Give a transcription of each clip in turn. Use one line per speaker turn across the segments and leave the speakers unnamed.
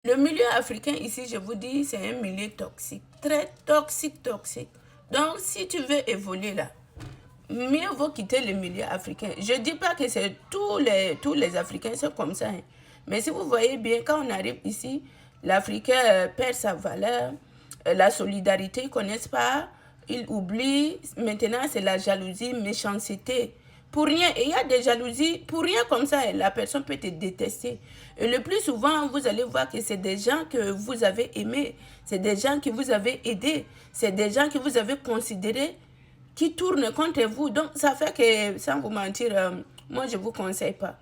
Le milieu africain ici, je vous dis, c'est un milieu toxique. Très toxique, toxique. Donc, si tu veux évoluer là, mieux vaut quitter le milieu africain. Je ne dis pas que c'est tous les Africains sont comme ça. Hein. Mais si vous voyez bien, quand on arrive ici, l'Africain perd sa valeur, la solidarité, ils ne connaissent pas, ils oublient. Maintenant, c'est la jalousie, méchanceté. Pour rien, et il y a des jalousies, pour rien comme ça, la personne peut te détester. Et le plus souvent, vous allez voir que c'est des gens que vous avez aimés, c'est des gens que vous avez aidés, c'est des gens que vous avez considérés qui tournent contre vous. Donc, ça fait que, sans vous mentir, moi, je ne vous conseille pas.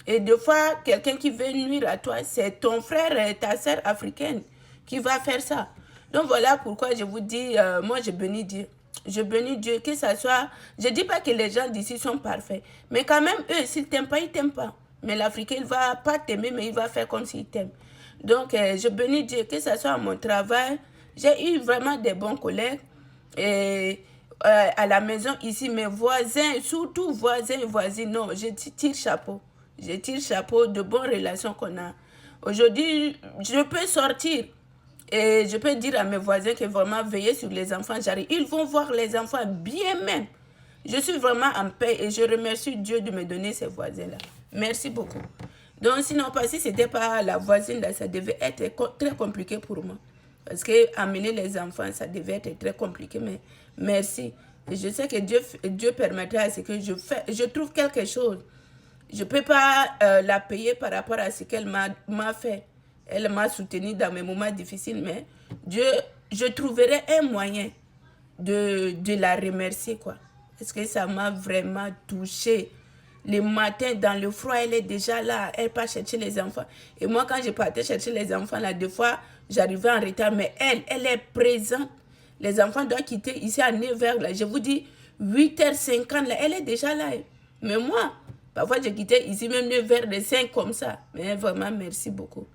Et des fois, quelqu'un qui veut nuire à toi, c'est ton frère, ta soeur africaine qui va faire ça. Donc, voilà pourquoi je vous dis, moi, je bénis Dieu. Je bénis Dieu, que ça soit... Je ne dis pas que les gens d'ici sont parfaits. Mais quand même, eux, s'ils ne t'aiment pas, ils ne t'aiment pas. Mais l'Africain, il ne va pas t'aimer, mais il va faire comme s'il t'aime. Donc, je bénis Dieu, que ça soit à mon travail. J'ai eu vraiment des bons collègues. Et à la maison, ici, mes voisins, surtout voisins et voisines, non, je tire chapeau. Je tire chapeau de bonnes relations qu'on a. Aujourd'hui, je peux sortir. Et je peux dire à mes voisins que vraiment veiller sur les enfants, j'arrive. Ils vont voir les enfants bien même. Je suis vraiment en paix et je remercie Dieu de me donner ces voisins-là. Merci beaucoup. Donc sinon, si ce n'était pas la voisine, là, ça devait être très compliqué pour moi. Parce que amener les enfants, ça devait être très compliqué. Mais merci. Et je sais que Dieu permettra à ce que je trouve quelque chose. Je ne peux pas la payer par rapport à ce qu'elle m'a fait. Elle m'a soutenu dans mes moments difficiles, mais je trouverai un moyen de la remercier, quoi. Parce que ça m'a vraiment touchée. Le matin, dans le froid, elle est déjà là. Elle part chercher les enfants. Et moi, quand je partais chercher les enfants, là, des fois, j'arrivais en retard, mais elle est présente. Les enfants doivent quitter ici à 9h, là. Je vous dis, 8h50, là, elle est déjà là. Mais moi, parfois, je quittais ici même 9h, 5 comme ça. Mais vraiment, merci beaucoup.